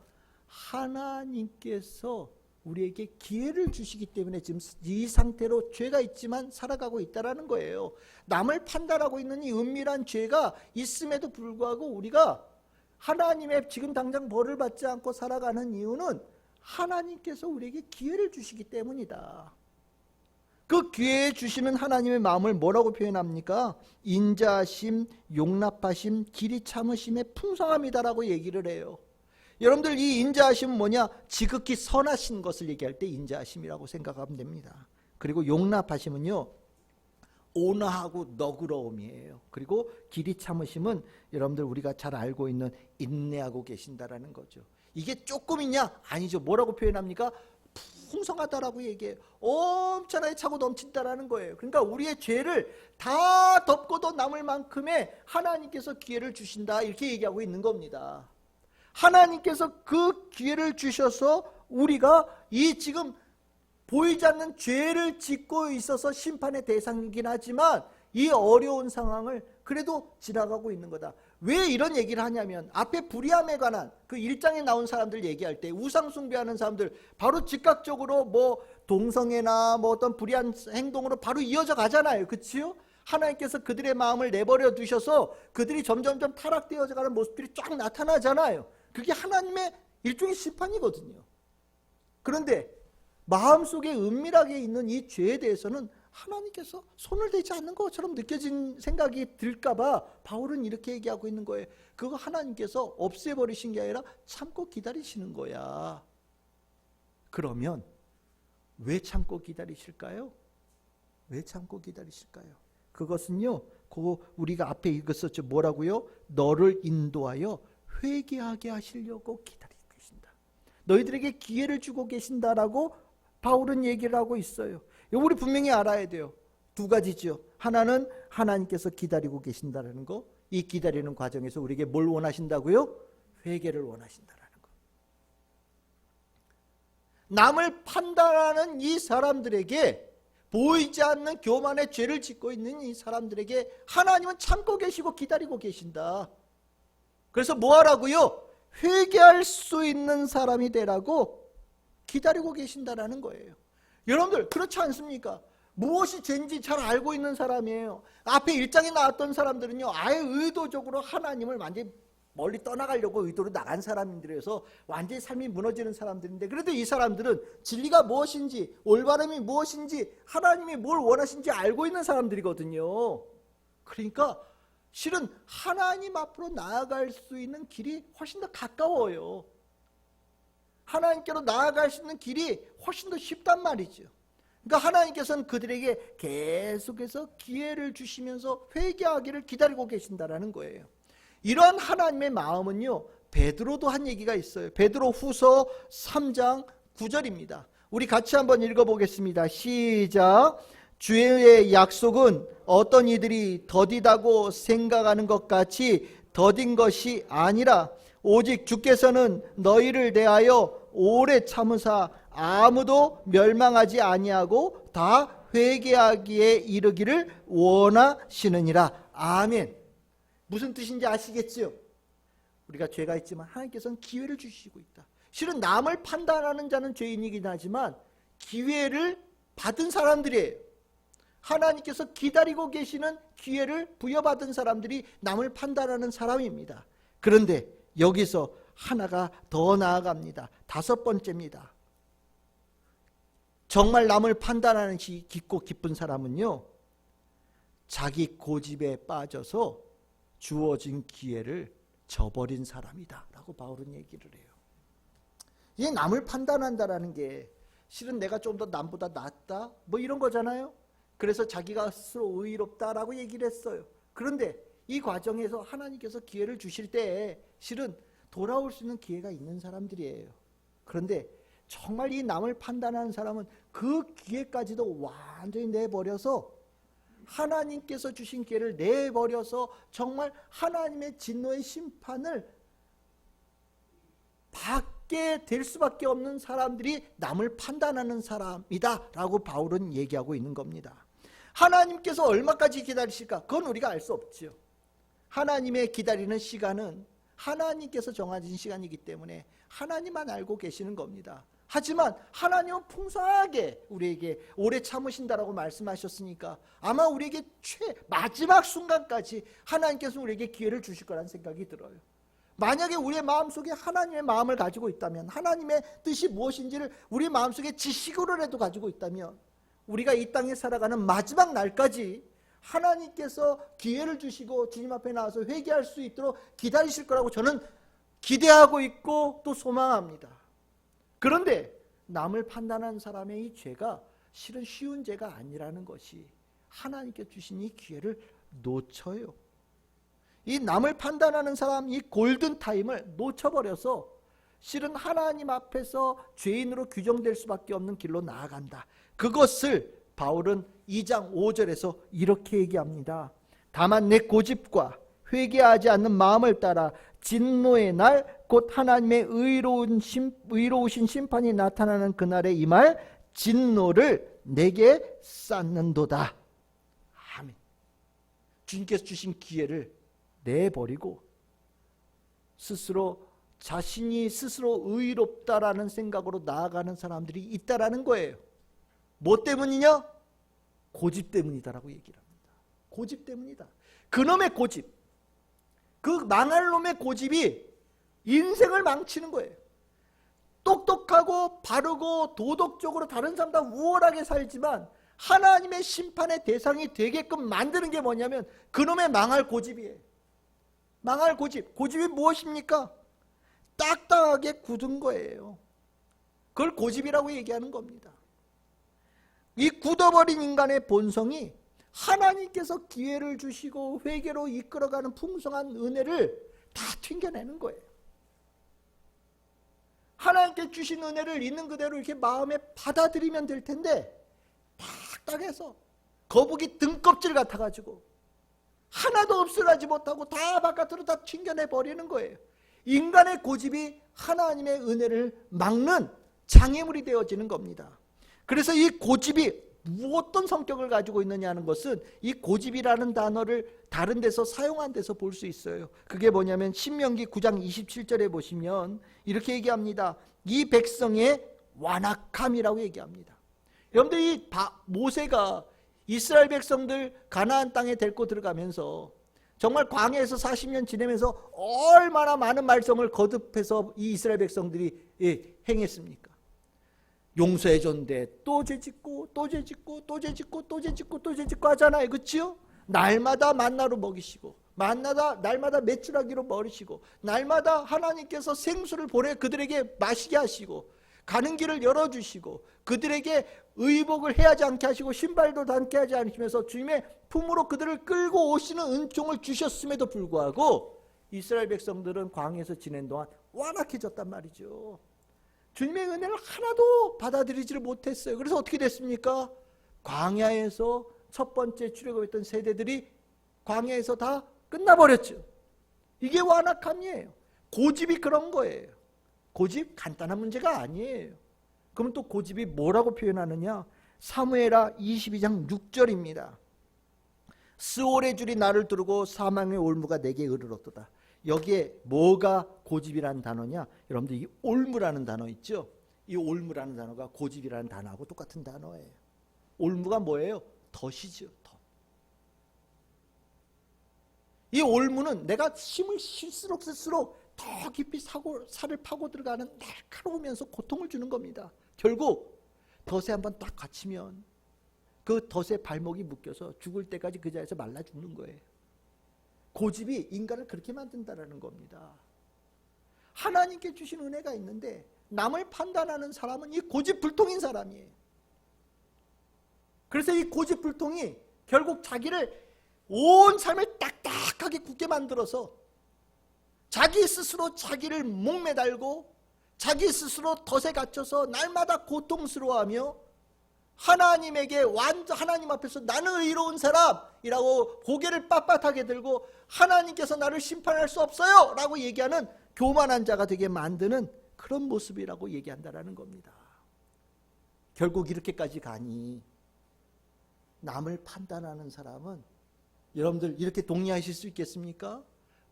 하나님께서 우리에게 기회를 주시기 때문에 지금 이 상태로 죄가 있지만 살아가고 있다는 거예요. 남을 판단하고 있는 이 은밀한 죄가 있음에도 불구하고 우리가 하나님의 지금 당장 벌을 받지 않고 살아가는 이유는 하나님께서 우리에게 기회를 주시기 때문이다. 그 기회에 주시는 하나님의 마음을 뭐라고 표현합니까? 인자하심, 용납하심, 길이 참으심의 풍성함이다라고 얘기를 해요. 여러분들 이 인자하심은 뭐냐? 지극히 선하신 것을 얘기할 때 인자하심이라고 생각하면 됩니다. 그리고 용납하심은요, 온화하고 너그러움이에요. 그리고 길이 참으심은 여러분들 우리가 잘 알고 있는 인내하고 계신다라는 거죠. 이게 조금이냐? 아니죠. 뭐라고 표현합니까? 풍성하다라고 얘기해요. 엄청나게 차고 넘친다라는 거예요. 그러니까 우리의 죄를 다 덮고도 남을 만큼의 하나님께서 기회를 주신다, 이렇게 얘기하고 있는 겁니다. 하나님께서 그 기회를 주셔서 우리가 이 지금 보이지 않는 죄를 짓고 있어서 심판의 대상이긴 하지만 이 어려운 상황을 그래도 지나가고 있는 거다. 왜 이런 얘기를 하냐면 앞에 불의함에 관한 그 1장에 나온 사람들 얘기할 때 우상 숭배하는 사람들 바로 즉각적으로 뭐 동성애나 뭐 어떤 불의한 행동으로 바로 이어져 가잖아요. 그치요? 하나님께서 그들의 마음을 내버려 두셔서 그들이 점점점 타락되어져 가는 모습들이 쫙 나타나잖아요. 그게 하나님의 일종의 심판이거든요. 그런데 마음속에 은밀하게 있는 이 죄에 대해서는 하나님께서 손을 대지 않는 것처럼 느껴진 생각이 들까봐 바울은 이렇게 얘기하고 있는 거예요. 그거 하나님께서 없애버리신 게 아니라 참고 기다리시는 거야. 그러면 왜 참고 기다리실까요? 왜 참고 기다리실까요? 그것은요, 우리가 앞에 읽었었죠. 뭐라고요? 너를 인도하여 회개하게 하시려고 기다리고 계신다. 너희들에게 기회를 주고 계신다라고 바울은 얘기를 하고 있어요. 우리 분명히 알아야 돼요. 두 가지죠. 하나는 하나님께서 기다리고 계신다라는 거. 이 기다리는 과정에서 우리에게 뭘 원하신다고요? 회개를 원하신다라는 거. 남을 판단하는 이 사람들에게, 보이지 않는 교만의 죄를 짓고 있는 이 사람들에게 하나님은 참고 계시고 기다리고 계신다. 그래서 뭐 하라고요? 회개할 수 있는 사람이 되라고 기다리고 계신다라는 거예요. 여러분들 그렇지 않습니까? 무엇이 죄인지 잘 알고 있는 사람이에요. 앞에 1장에 나왔던 사람들은요, 아예 의도적으로 하나님을 완전히 멀리 떠나가려고 의도로 나간 사람들이어서 완전히 삶이 무너지는 사람들인데, 그래도 이 사람들은 진리가 무엇인지, 올바름이 무엇인지, 하나님이 뭘 원하신지 알고 있는 사람들이거든요. 그러니까 실은 하나님 앞으로 나아갈 수 있는 길이 훨씬 더 가까워요. 하나님께로 나아갈 수 있는 길이 훨씬 더 쉽단 말이죠. 그러니까 하나님께서는 그들에게 계속해서 기회를 주시면서 회개하기를 기다리고 계신다라는 거예요. 이런 하나님의 마음은요, 베드로도 한 얘기가 있어요. 베드로 후서 3장 9절입니다. 우리 같이 한번 읽어보겠습니다. 시작. 주의 약속은 어떤 이들이 더디다고 생각하는 것 같이 더딘 것이 아니라 오직 주께서는 너희를 대하여 오래 참으사 아무도 멸망하지 아니하고 다 회개하기에 이르기를 원하시느니라. 아멘. 무슨 뜻인지 아시겠지요? 우리가 죄가 있지만 하나님께서는 기회를 주시고 있다. 실은 남을 판단하는 자는 죄인이긴 하지만 기회를 받은 사람들이에요. 하나님께서 기다리고 계시는 기회를 부여받은 사람들이 남을 판단하는 사람입니다. 그런데 여기서 하나가 더 나아갑니다. 5번째입니다. 정말 남을 판단하는 것이 깊고 기쁜 사람은요, 자기 고집에 빠져서 주어진 기회를 저버린 사람이다 라고 바울은 얘기를 해요. 이 남을 판단한다라는 게 실은 내가 좀 더 남보다 낫다 뭐 이런 거잖아요. 그래서 자기가 스스로 의롭다라고 얘기를 했어요. 그런데 이 과정에서 하나님께서 기회를 주실 때 실은 돌아올 수 있는 기회가 있는 사람들이에요. 그런데 정말 이 남을 판단하는 사람은 그 기회까지도 완전히 내버려서, 하나님께서 주신 기회를 내버려서 정말 하나님의 진노의 심판을 받게 될 수밖에 없는 사람들이 남을 판단하는 사람이다 라고 바울은 얘기하고 있는 겁니다. 하나님께서 얼마까지 기다리실까? 그건 우리가 알 수 없지요. 하나님의 기다리는 시간은 하나님께서 정하신 시간이기 때문에 하나님만 알고 계시는 겁니다. 하지만 하나님은 풍성하게 우리에게 오래 참으신다라고 말씀하셨으니까 아마 우리에게 마지막 순간까지 하나님께서 우리에게 기회를 주실 거라는 생각이 들어요. 만약에 우리의 마음속에 하나님의 마음을 가지고 있다면, 하나님의 뜻이 무엇인지를 우리 마음속에 지식으로라도 가지고 있다면, 우리가 이 땅에 살아가는 마지막 날까지 하나님께서 기회를 주시고 주님 앞에 나와서 회개할 수 있도록 기다리실 거라고 저는 기대하고 있고 또 소망합니다. 그런데 남을 판단하는 사람의 이 죄가 실은 쉬운 죄가 아니라는 것이, 하나님께 주신 이 기회를 놓쳐요. 이 남을 판단하는 사람, 이 골든타임을 놓쳐버려서 실은 하나님 앞에서 죄인으로 규정될 수밖에 없는 길로 나아간다. 그것을 바울은 2장 5절에서 이렇게 얘기합니다. 다만 내 고집과 회개하지 않는 마음을 따라 진노의 날 곧 하나님의 의로우신 심판이 나타나는 그날에 임할 진노를 내게 쌓는도다. 아멘. 주님께서 주신 기회를 내버리고 자신이 스스로 의롭다라는 생각으로 나아가는 사람들이 있다라는 거예요. 뭐 때문이냐? 고집 때문이다라고 얘기를 합니다. 고집 때문이다. 그놈의 고집, 그 망할 놈의 고집이 인생을 망치는 거예요. 똑똑하고 바르고 도덕적으로 다른 사람보다 우월하게 살지만 하나님의 심판의 대상이 되게끔 만드는 게 뭐냐면 그놈의 망할 고집이에요. 망할 고집. 고집이 무엇입니까? 딱딱하게 굳은 거예요. 그걸 고집이라고 얘기하는 겁니다. 이 굳어버린 인간의 본성이 하나님께서 기회를 주시고 회개로 이끌어가는 풍성한 은혜를 다 튕겨내는 거예요. 하나님께 주신 은혜를 있는 그대로 이렇게 마음에 받아들이면 될 텐데 딱딱해서 거북이 등껍질 같아가지고 하나도 없어가지 못하고 다 바깥으로 다 튕겨내버리는 거예요. 인간의 고집이 하나님의 은혜를 막는 장애물이 되어지는 겁니다. 그래서 이 고집이 어떤 성격을 가지고 있느냐 하는 것은 이 고집이라는 단어를 다른 데서 사용한 데서 볼 수 있어요. 그게 뭐냐면 신명기 9장 27절에 보시면 이렇게 얘기합니다. 이 백성의 완악함이라고 얘기합니다. 여러분들 이 모세가 이스라엘 백성들 가나안 땅에 데리고 들어가면서 정말 광야에서 40년 지내면서 얼마나 많은 말썽을 거듭해서 이 이스라엘 백성들이 행했습니까? 용서해 줬는데 또 죄짓고 또 죄짓고 또 죄짓고 또 죄짓고 또 죄짓고 하잖아요. 그렇지요? 날마다 만나로 먹이시고 날마다 메추라기로 먹이시고 날마다 하나님께서 생수를 보내 그들에게 마시게 하시고 가는 길을 열어주시고 그들에게 의복을 해하지 않게 하시고 신발도 닳게 하지 않으시면서 주님의 품으로 그들을 끌고 오시는 은총을 주셨음에도 불구하고 이스라엘 백성들은 광야에서 지낸 동안 완악해졌단 말이죠. 주님의 은혜를 하나도 받아들이지를 못했어요. 그래서 어떻게 됐습니까? 광야에서 첫 번째 출애굽했던 세대들이 광야에서 다 끝나버렸죠. 이게 완악함이에요. 고집이 그런 거예요. 고집 간단한 문제가 아니에요. 그러면 또 고집이 뭐라고 표현하느냐? 사무엘하 22장 6절입니다. 스올의 줄이 나를 두르고 사망의 올무가 내게 이르렀도다. 여기에 뭐가 고집이라는 단어냐? 여러분들 이 올무라는 단어 있죠? 이 올무라는 단어가 고집이라는 단어하고 똑같은 단어예요. 올무가 뭐예요? 덫이죠. 덫. 이 올무는 내가 힘을 쓸수록 더 깊이 살을 파고 들어가는 날카로우면서 고통을 주는 겁니다. 결국 덫에 한번 딱 갇히면 그 덫에 발목이 묶여서 죽을 때까지 그 자리에서 말라 죽는 거예요. 고집이 인간을 그렇게 만든다는 겁니다. 하나님께 주신 은혜가 있는데 남을 판단하는 사람은 이 고집불통인 사람이에요. 그래서 이 고집불통이 결국 자기를 온 삶을 딱딱하게 굳게 만들어서 자기 스스로 자기를 목매달고 자기 스스로 덫에 갇혀서 날마다 고통스러워하며 하나님에게 하나님 앞에서 나는 의로운 사람이라고 고개를 빳빳하게 들고 하나님께서 나를 심판할 수 없어요 라고 얘기하는 교만한 자가 되게 만드는 그런 모습이라고 얘기한다라는 겁니다. 결국 이렇게까지 가니 남을 판단하는 사람은 여러분들 이렇게 동의하실 수 있겠습니까?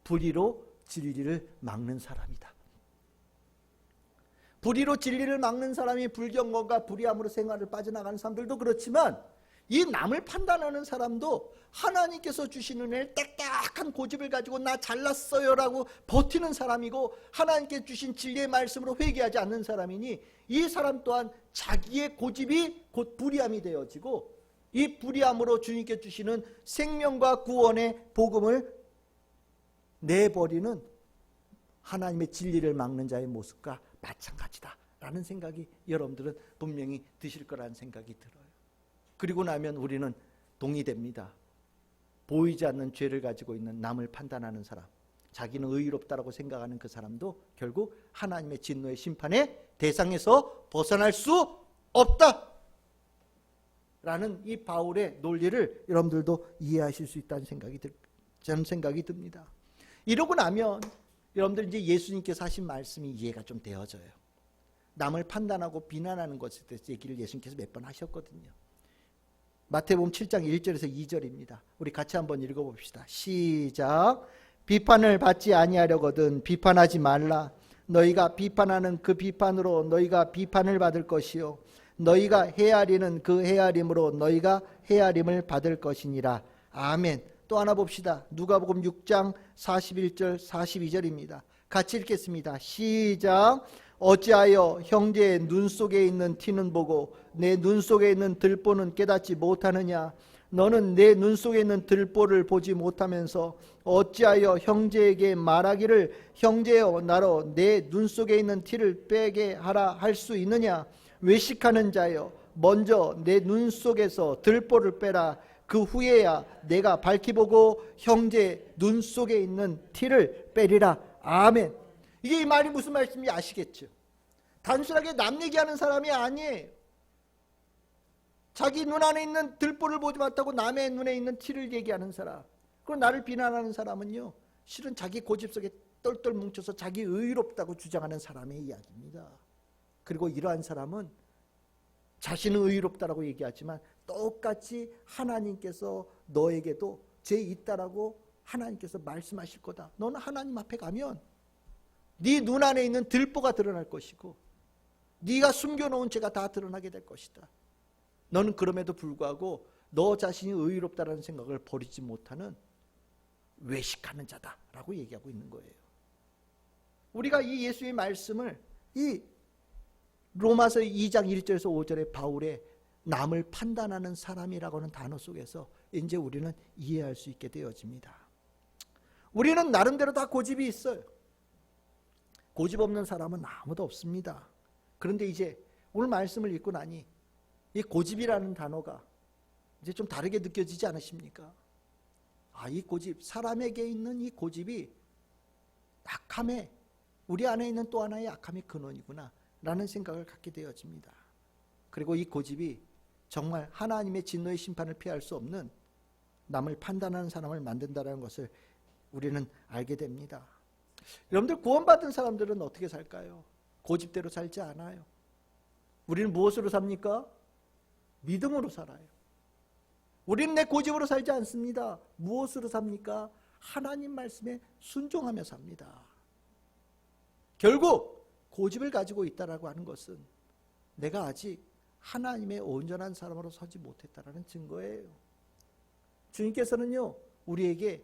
불의로 진리를 막는 사람이다. 불의로 진리를 막는 사람이 불경건과 불의함으로 생활을 빠져나가는 사람들도 그렇지만 이 남을 판단하는 사람도 하나님께서 주시는 은혜를 딱딱한 고집을 가지고 나 잘났어요 라고 버티는 사람이고 하나님께 주신 진리의 말씀으로 회개하지 않는 사람이니 이 사람 또한 자기의 고집이 곧 불의함이 되어지고 이 불의함으로 주님께 주시는 생명과 구원의 복음을 내버리는 하나님의 진리를 막는 자의 모습과 마찬가지다 라는 생각이 여러분들은 분명히 드실 거라는 생각이 들어요. 그리고 나면 우리는 동의됩니다. 보이지 않는 죄를 가지고 있는 남을 판단하는 사람, 자기는 의롭다라고 생각하는 그 사람도 결국 하나님의 진노의 심판의 대상에서 벗어날 수 없다 라는 이 바울의 논리를 여러분들도 이해하실 수 있다는 저는 생각이 듭니다. 이러고 나면 여러분들 이제 예수님께서 하신 말씀이 이해가 좀 되어져요. 남을 판단하고 비난하는 것에 대해서 얘기를 예수님께서 몇 번 하셨거든요. 마태복음 7장 1절에서 2절입니다. 우리 같이 한번 읽어봅시다. 시작. 비판을 받지 아니하려거든 비판하지 말라. 너희가 비판하는 그 비판으로 너희가 비판을 받을 것이요 너희가 헤아리는 그 헤아림으로 너희가 헤아림을 받을 것이니라. 아멘. 또 하나 봅시다. 누가복음 6장 41절 42절입니다. 같이 읽겠습니다. 시작. 어찌하여 형제의 눈 속에 있는 티는 보고 내 눈 속에 있는 들보는 깨닫지 못하느냐. 너는 내 눈 속에 있는 들보를 보지 못하면서 어찌하여 형제에게 말하기를 형제여 나로 내 눈 속에 있는 티를 빼게 하라 할 수 있느냐. 외식하는 자여 먼저 내 눈 속에서 들보를 빼라. 그 후에야 내가 밝히 보고 형제 눈 속에 있는 티를 빼리라. 아멘. 이게 이 말이 무슨 말씀인지 아시겠죠? 단순하게 남 얘기하는 사람이 아니에요. 자기 눈 안에 있는 들보를 보지 못하고 남의 눈에 있는 티를 얘기하는 사람, 그리고 나를 비난하는 사람은요 실은 자기 고집 속에 똘똘 뭉쳐서 자기 의롭다고 주장하는 사람의 이야기입니다. 그리고 이러한 사람은 자신은 의롭다라고 얘기하지만 똑같이 하나님께서 너에게도 죄 있다라고 하나님께서 말씀하실 거다. 너는 하나님 앞에 가면 네 눈 안에 있는 들보가 드러날 것이고 네가 숨겨놓은 죄가 다 드러나게 될 것이다. 너는 그럼에도 불구하고 너 자신이 의롭다라는 생각을 버리지 못하는 외식하는 자다라고 얘기하고 있는 거예요. 우리가 이 예수의 말씀을 이 로마서 2장 1절에서 5절의 바울의 남을 판단하는 사람이라고 하는 단어 속에서 이제 우리는 이해할 수 있게 되어집니다. 우리는 나름대로 다 고집이 있어요. 고집 없는 사람은 아무도 없습니다. 그런데 이제 오늘 말씀을 읽고 나니 이 고집이라는 단어가 이제 좀 다르게 느껴지지 않으십니까? 아, 이 고집, 사람에게 있는 이 고집이 악함의, 우리 안에 있는 또 하나의 악함의 근원이구나 라는 생각을 갖게 되어집니다. 그리고 이 고집이 정말 하나님의 진노의 심판을 피할 수 없는 남을 판단하는 사람을 만든다는 것을 우리는 알게 됩니다. 여러분들 구원받은 사람들은 어떻게 살까요? 고집대로 살지 않아요. 우리는 무엇으로 삽니까? 믿음으로 살아요. 우리는 내 고집으로 살지 않습니다. 무엇으로 삽니까? 하나님 말씀에 순종하며 삽니다. 결국 고집을 가지고 있다라고 하는 것은 내가 아직 하나님의 온전한 사람으로 서지 못했다라는 증거예요. 주님께서는요 우리에게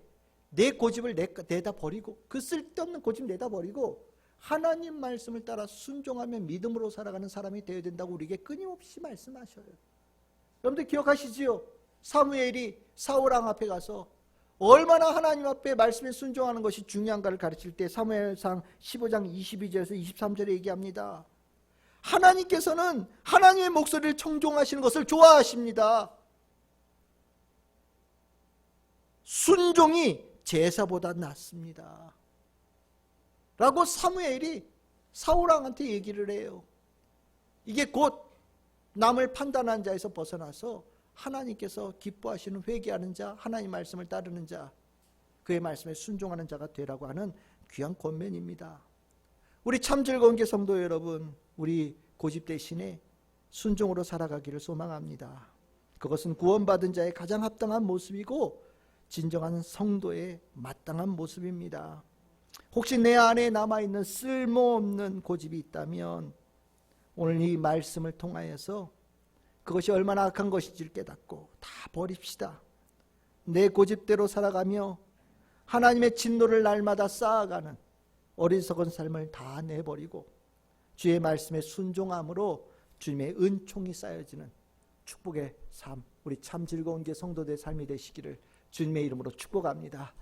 내 고집을 내다 버리고 그 쓸데없는 고집 내다 버리고 하나님 말씀을 따라 순종하며 믿음으로 살아가는 사람이 되어야 된다고 우리에게 끊임없이 말씀하셔요. 여러분들 기억하시지요? 사무엘이 사울왕 앞에 가서 얼마나 하나님 앞에 말씀에 순종하는 것이 중요한가를 가르칠 때 사무엘상 15장 22절에서 23절에 얘기합니다. 하나님께서는 하나님의 목소리를 청종하시는 것을 좋아하십니다. 순종이 제사보다 낫습니다 라고 사무엘이 사울왕한테 얘기를 해요. 이게 곧 남을 판단하는 자에서 벗어나서 하나님께서 기뻐하시는 회개하는 자, 하나님 말씀을 따르는 자, 그의 말씀에 순종하는 자가 되라고 하는 귀한 권면입니다. 우리 참 즐거운 게 성도 여러분, 우리 고집 대신에 순종으로 살아가기를 소망합니다. 그것은 구원받은 자의 가장 합당한 모습이고 진정한 성도의 마땅한 모습입니다. 혹시 내 안에 남아있는 쓸모없는 고집이 있다면 오늘 이 말씀을 통하여서 그것이 얼마나 악한 것인지를 깨닫고 다 버립시다. 내 고집대로 살아가며 하나님의 진노를 날마다 쌓아가는 어리석은 삶을 다 내버리고 주의 말씀에 순종함으로 주님의 은총이 쌓여지는 축복의 삶, 우리 참 즐거운 게 성도들의 삶이 되시기를 주님의 이름으로 축복합니다.